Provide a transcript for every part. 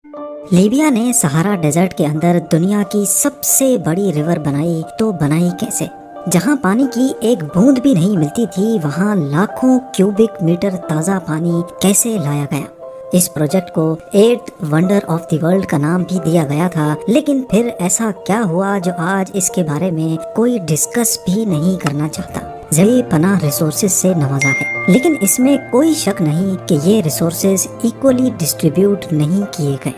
Libya نے سہارا desert کے اندر دنیا کی سب سے بڑی ریور بنائی، تو بنائی کیسے؟ جہاں پانی کی ایک بوند بھی نہیں ملتی تھی، وہاں لاکھوں کیوبک میٹر تازہ پانی کیسے لایا گیا؟ اس پروجیکٹ کو 8th wonder of the world کا نام بھی دیا گیا تھا، لیکن پھر ایسا کیا ہوا جو آج اس کے بارے میں کوئی ڈسکس بھی نہیں کرنا چاہتا؟ ذریعہ پناہ ریسورسز سے نوازا ہے، لیکن اس میں کوئی شک نہیں کہ یہ ریسورسز ایکولی ڈسٹریبیوٹ نہیں کیے گئے۔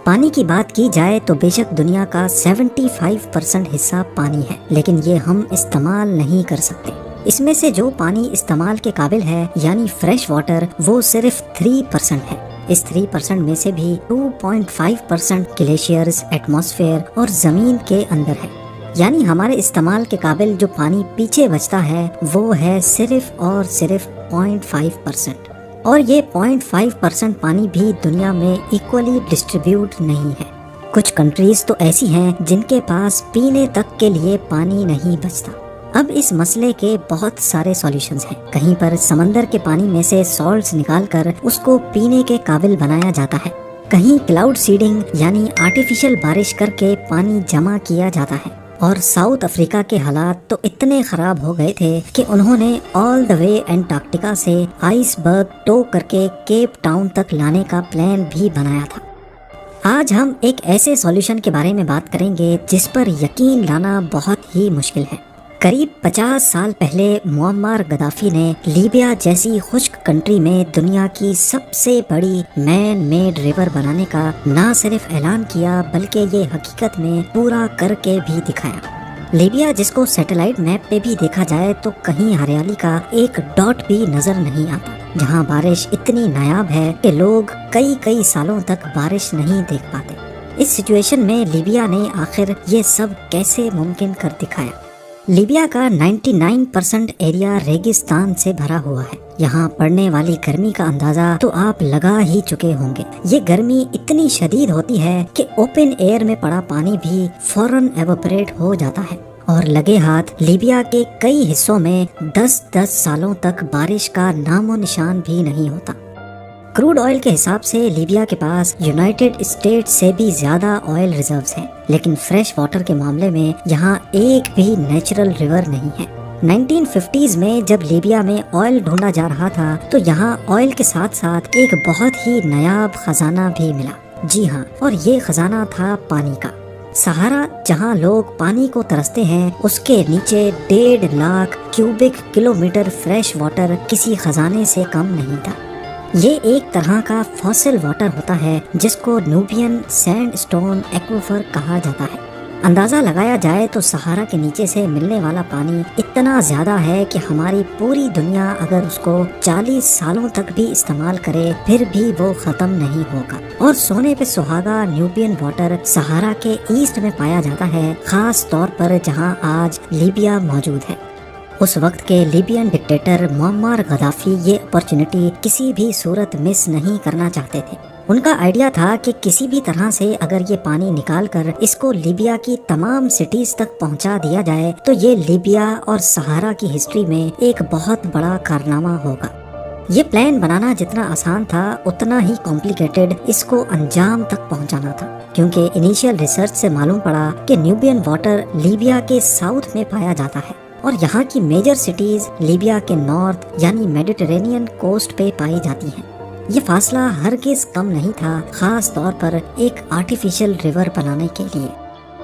پانی کی بات کی جائے تو بے شک دنیا کا 75% حصہ پانی ہے، لیکن یہ ہم استعمال نہیں کر سکتے۔ اس میں سے جو پانی استعمال کے قابل ہے یعنی فریش واٹر، وہ صرف 3% ہے۔ اس 3% میں سے بھی 2.5% گلیشیئرز، ایٹماسفیئر اور زمین کے اندر ہے، یعنی ہمارے استعمال کے قابل جو پانی پیچھے بچتا ہے وہ ہے صرف اور صرف 0.5%۔ اور یہ 0.5% پانی بھی دنیا میں ایکولی ڈسٹریبیوٹ نہیں ہے۔ کچھ کنٹریز تو ایسی ہیں جن کے پاس پینے تک کے لیے پانی نہیں بچتا۔ اب اس مسئلے کے بہت سارے سولیوشنز ہیں۔ کہیں پر سمندر کے پانی میں سے سالٹس نکال کر اس کو پینے کے قابل بنایا جاتا ہے، کہیں کلاؤڈ سیڈنگ یعنی آرٹیفیشل بارش کر کے پانی جمع کیا جاتا ہے، اور ساؤتھ افریقہ کے حالات تو اتنے خراب ہو گئے تھے کہ انہوں نے آل دا وے انٹارکٹیکا سے آئس برگ ٹو کر کے کیپ ٹاؤن تک لانے کا پلان بھی بنایا تھا۔ آج ہم ایک ایسے سولیوشن کے بارے میں بات کریں گے جس پر یقین لانا بہت ہی مشکل ہے۔ قریب 50 سال پہلے معمر گدافی نے لیبیا جیسی خشک کنٹری میں دنیا کی سب سے بڑی مین میڈ ریور بنانے کا نہ صرف اعلان کیا بلکہ یہ حقیقت میں پورا کر کے بھی دکھایا۔ لیبیا جس کو سیٹلائٹ میپ پہ بھی دیکھا جائے تو کہیں ہریالی کا ایک ڈاٹ بھی نظر نہیں آتا، جہاں بارش اتنی نایاب ہے کہ لوگ کئی سالوں تک بارش نہیں دیکھ پاتے۔ اس سچویشن میں لیبیا نے آخر یہ سب کیسے ممکن کر دکھایا؟ لیبیا کا 99% ایریا ریگستان سے بھرا ہوا ہے۔ یہاں پڑنے والی گرمی کا اندازہ تو آپ لگا ہی چکے ہوں گے۔ یہ گرمی اتنی شدید ہوتی ہے کہ اوپن ایئر میں پڑا پانی بھی فوراً ایوپریٹ ہو جاتا ہے، اور لگے ہاتھ لیبیا کے کئی حصوں میں 10 سالوں تک بارش کا نام و نشان بھی نہیں ہوتا۔ کروڈ آئل کے حساب سے لیبیا کے پاس یونائٹڈ اسٹیٹ سے بھی زیادہ آئل ریزروز ہیں، لیکن فریش واٹر کے معاملے میں یہاں ایک بھی نیچرل ریور نہیں ہے۔ 1950s میں جب لیبیا میں آئل ڈھونڈا جا رہا تھا تو یہاں آئل کے ساتھ ساتھ ایک بہت ہی نایاب خزانہ بھی ملا۔ جی ہاں، اور یہ خزانہ تھا پانی کا۔ سہارا جہاں لوگ پانی کو ترستے ہیں، اس کے نیچے 1.5 lakh cubic kilometre fresh water کسی خزانے سے کم نہیں تھا۔ یہ ایک طرح کا فاسل واٹر ہوتا ہے جس کو نوبین سینڈ سٹون ایکویفر کہا جاتا ہے۔ اندازہ لگایا جائے تو سہارا کے نیچے سے ملنے والا پانی اتنا زیادہ ہے کہ ہماری پوری دنیا اگر اس کو 40 سالوں تک بھی استعمال کرے پھر بھی وہ ختم نہیں ہوگا۔ اور سونے پہ سہاگا نیوبین واٹر سہارا کے ایسٹ میں پایا جاتا ہے، خاص طور پر جہاں آج لیبیا موجود ہے۔ اس وقت کے لیبین ڈکٹیٹر معمر گدافی یہ اپرچونٹی کسی بھی صورت مس نہیں کرنا چاہتے تھے۔ ان کا آئیڈیا تھا کہ کسی بھی طرح سے اگر یہ پانی نکال کر اس کو لیبیا کی تمام سٹیز تک پہنچا دیا جائے تو یہ لیبیا اور سہارا کی ہسٹری میں ایک بہت بڑا کارنامہ ہوگا۔ یہ پلان بنانا جتنا آسان تھا اتنا ہی کمپلیکیٹڈ اس کو انجام تک پہنچانا تھا، کیونکہ انیشیل ریسرچ سے معلوم پڑا کہ نیوبین واٹر لیبیا کے ساؤتھ میں پایا جاتا ہے، اور یہاں کی میجر سٹیز لیبیا کے نارتھ یعنی میڈیٹرینین کوسٹ پہ پائی جاتی ہیں۔ یہ فاصلہ ہرگز کم نہیں تھا، خاص طور پر ایک آرٹیفیشل ریور بنانے کے لیے۔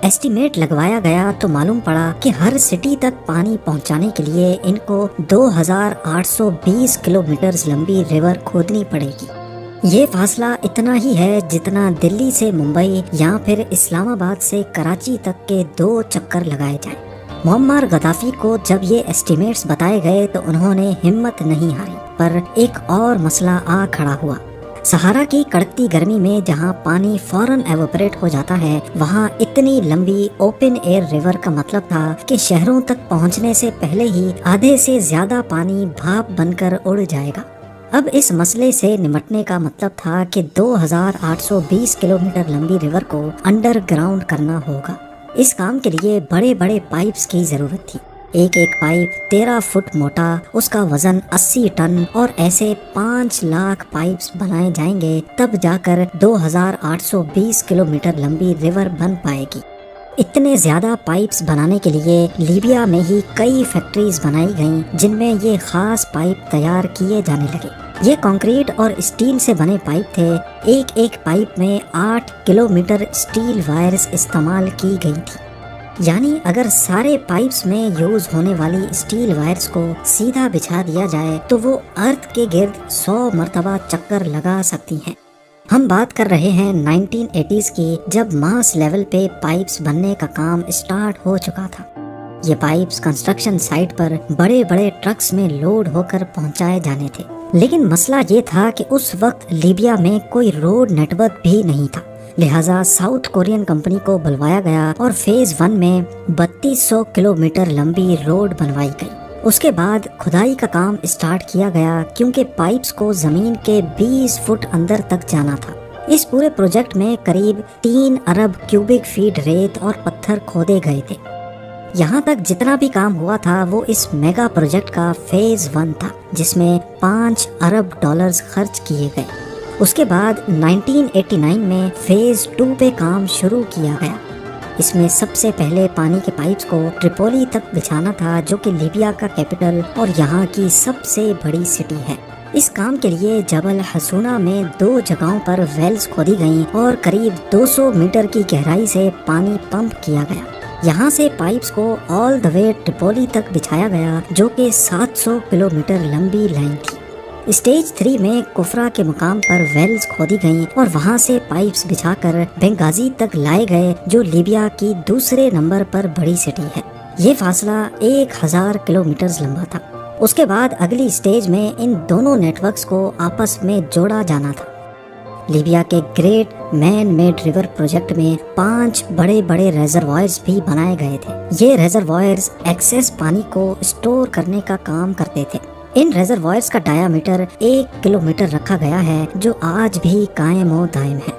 ایسٹیمیٹ لگوایا گیا تو معلوم پڑا کہ ہر سٹی تک پانی پہنچانے کے لیے ان کو 2820 کلومیٹر لمبی ریور کھودنی پڑے گی۔ یہ فاصلہ اتنا ہی ہے جتنا دلی سے ممبئی یا پھر اسلام آباد سے کراچی تک کے 2 چکر لگائے جائیں۔ معمر گدافی کو جب یہ ایسٹیمیٹس بتائے گئے تو انہوں نے ہمت نہیں ہاری، پر ایک اور مسئلہ آ کھڑا ہوا۔ سہارا کی کڑکتی گرمی میں جہاں پانی فوراً ایوپریٹ ہو جاتا ہے، وہاں اتنی لمبی اوپن ایئر ریور کا مطلب تھا کہ شہروں تک پہنچنے سے پہلے ہی آدھے سے زیادہ پانی بھاپ بن کر اڑ جائے گا۔ اب اس مسئلے سے نمٹنے کا مطلب تھا کہ 2820 کلومیٹر لمبی ریور کو انڈر گراؤنڈ کرنا ہوگا۔ اس کام کے لیے بڑے بڑے پائپس کی ضرورت تھی۔ ایک ایک پائپ 13 فٹ موٹا، اس کا وزن 80 ٹن، اور ایسے 5 لاکھ پائپس بنائے جائیں گے، تب جا کر 2820 کلومیٹر لمبی ریور بن پائے گی۔ اتنے زیادہ پائپس بنانے کے لیے لیبیا میں ہی کئی فیکٹریز بنائی گئیں جن میں یہ خاص پائپ تیار کیے جانے لگے۔ یہ کنکریٹ اور اسٹیل سے بنے پائپ تھے۔ ایک ایک پائپ میں 8 کلومیٹر اسٹیل وائرز استعمال کی گئی تھی، یعنی اگر سارے پائپس میں یوز ہونے والی اسٹیل وائرز کو سیدھا بچھا دیا جائے تو وہ ارتھ کے گرد 100 مرتبہ چکر لگا سکتی ہیں۔ ہم بات کر رہے ہیں 1980s کی، جب ماس لیول پہ پائپس بننے کا کام اسٹارٹ ہو چکا تھا۔ یہ پائپس کنسٹرکشن سائٹ پر بڑے بڑے ٹرکس میں لوڈ ہو کر پہنچائے جانے تھے، لیکن مسئلہ یہ تھا کہ اس وقت لیبیا میں کوئی روڈ نیٹ ورک بھی نہیں تھا، لہٰذا ساؤتھ کورین کمپنی کو بلوایا گیا اور فیز 1 میں 3200 کلومیٹر لمبی روڈ بنوائی گئی۔ اس کے بعد کھدائی کا کام اسٹارٹ کیا گیا، کیونکہ پائپس کو زمین کے 20 فٹ اندر تک جانا تھا۔ اس پورے پروجیکٹ میں قریب 3 ارب کیوبک فیٹ ریت اور پتھر کھودے گئے تھے۔ یہاں تک جتنا بھی کام ہوا تھا وہ اس میگا پروجیکٹ کا فیز 1 تھا، جس میں 5 ارب ڈالرز خرچ کیے گئے۔ اس کے بعد 1989 میں فیز 2 پہ کام شروع کیا گیا۔ اس میں سب سے پہلے پانی کے پائپس کو ٹریپولی تک بچھانا تھا، جو کہ لیبیا کا کیپٹل اور یہاں کی سب سے بڑی سٹی ہے۔ اس کام کے لیے جبل حسونہ میں 2 جگہوں پر ویلز کھودی گئیں اور قریب 200 میٹر کی گہرائی سے پانی پمپ کیا گیا۔ یہاں سے پائپس کو آل دا وے ٹریپولی تک بچھایا گیا، جو کہ 700 کلومیٹر لمبی لائن تھی۔ اسٹیج 3 میں کفرا کے مقام پر ویلز کھودی گئیں اور وہاں سے پائپس بچھا کر بنگازی تک لائے گئے، جو لیبیا کی دوسرے نمبر پر بڑی سٹی ہے۔ یہ فاصلہ 1000 کلومیٹر لمبا تھا۔ اس کے بعد اگلی اسٹیج میں ان دونوں نیٹ ورکس کو آپس میں جوڑا جانا تھا۔ لیبیا کے great man made river project میں 5 بڑے بڑے ریزروائرز بھی بنائے گئے تھے۔ یہ ریزروائرز ایکسیس پانی کو اسٹور کرنے کا کام کرتے تھے۔ ان ریزروائرز کا ڈایا میٹر 1 کلومیٹر رکھا گیا ہے، جو آج بھی قائم و دائم ہے۔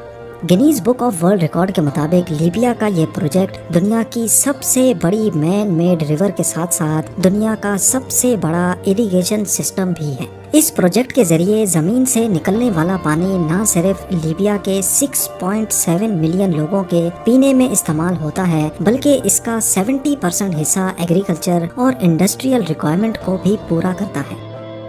Guinness book of world record کے مطابق لیبیا کا یہ پروجیکٹ دنیا کی سب سے بڑی مین میڈ ریور کے ساتھ ساتھ دنیا کا سب سے بڑا اریگیشن سسٹم بھی ہے۔ اس پروجیکٹ کے ذریعے زمین سے نکلنے والا پانی نہ صرف لیبیا کے 6.7 ملین لوگوں کے پینے میں استعمال ہوتا ہے، بلکہ اس کا 70% حصہ ایگریکلچر اور انڈسٹریل ریکوائرمنٹ کو بھی پورا کرتا ہے۔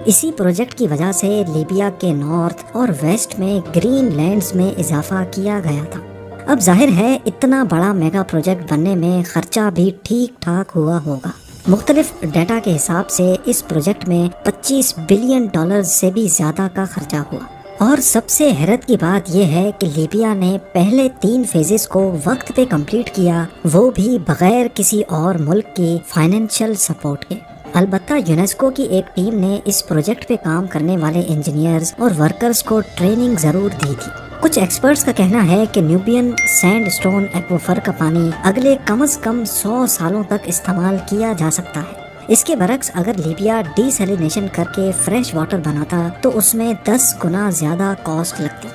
اسی پروجیکٹ کی وجہ سے لیبیا کے نارتھ اور ویسٹ میں گرین لینڈز میں اضافہ کیا گیا تھا۔ اب ظاہر ہے اتنا بڑا میگا پروجیکٹ بننے میں خرچہ بھی ٹھیک ٹھاک ہوا ہوگا۔ مختلف ڈیٹا کے حساب سے اس پروجیکٹ میں 25 بلین ڈالر سے بھی زیادہ کا خرچہ ہوا۔ اور سب سے حیرت کی بات یہ ہے کہ لیبیا نے پہلے 3 فیزز کو وقت پہ کمپلیٹ کیا، وہ بھی بغیر کسی اور ملک کی فائنینشیل سپورٹ کے۔ البتہ یونیسکو کی ایک ٹیم نے اس پروجیکٹ پہ کام کرنے والے انجینئرز اور ورکرز کو ٹریننگ ضرور دی تھی۔ کچھ ایکسپرٹس کا کہنا ہے کہ نیوبین سینڈ سٹون ایکویفر کا پانی اگلے کم از کم 100 سالوں تک استعمال کیا جا سکتا ہے۔ اس کے برعکس اگر لیبیا ڈی سیلینیشن کر کے فریش واٹر بناتا تو اس میں 10 گنا زیادہ کاسٹ لگتی۔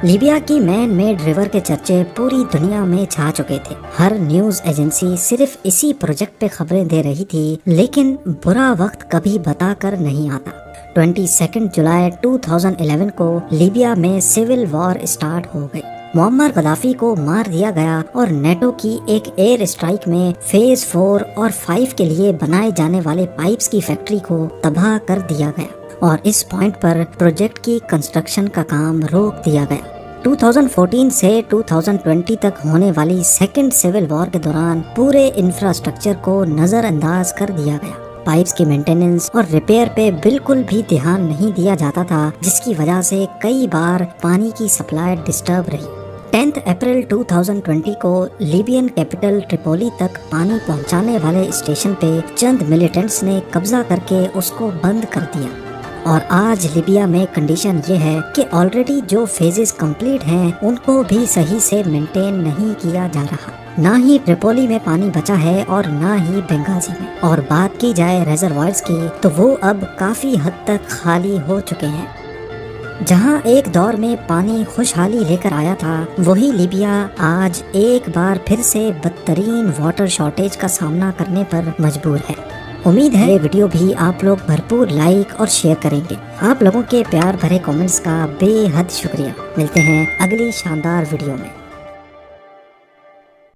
لیبیا کی مین میڈ ریور کے چرچے پوری دنیا میں چھا چکے تھے۔ ہر نیوز ایجنسی صرف اسی پروجیکٹ پہ خبریں دے رہی تھی، لیکن برا وقت کبھی بتا کر نہیں آتا۔ 22 جولائی 2011 کو لیبیا میں سول وار اسٹارٹ ہو گئی۔ معمر غدافی کو مار دیا گیا اور نیٹو کی ایک ایئر اسٹرائک میں فیز 4 اور 5 کے لیے بنائے جانے والے پائپس کی فیکٹری کو تباہ کر دیا گیا، اور اس پوائنٹ پر پروجیکٹ کی کنسٹرکشن کا کام روک دیا گیا۔ 2014 سے 2020 تک ہونے والی سیکنڈ سول وار کے دوران پورے انفراسٹرکچر کو نظر انداز کر دیا گیا۔ پائپس کی مینٹیننس اور ریپیئر پہ بالکل بھی دھیان نہیں دیا جاتا تھا، جس کی وجہ سے کئی بار پانی کی سپلائی ڈسٹرب رہی۔ 10 اپریل 2020 کو لیبین کیپٹل ٹریپولی تک پانی پہنچانے والے اسٹیشن پہ چند ملیٹنٹس نے قبضہ کر کے اس کو بند کر دیا، اور آج لیبیا میں کنڈیشن یہ ہے کہ آلریڈی جو فیزز کمپلیٹ ہیں ان کو بھی صحیح سے مینٹین نہیں کیا جا رہا۔ نہ ہی ٹریپولی میں پانی بچا ہے اور نہ ہی بنگازی میں۔ اور بات کی جائے ریزروائرز کی تو وہ اب کافی حد تک خالی ہو چکے ہیں۔ جہاں ایک دور میں پانی خوشحالی لے کر آیا تھا، وہی لیبیا آج ایک بار پھر سے بدترین واٹر شارٹیج کا سامنا کرنے پر مجبور ہے۔ امید ہے یہ ویڈیو بھی آپ لوگ بھرپور لائک اور شیئر کریں گے۔ آپ لوگوں کے پیار بھرے کامنٹس کا بے حد شکریہ۔ ملتے ہیں اگلی شاندار ویڈیو میں۔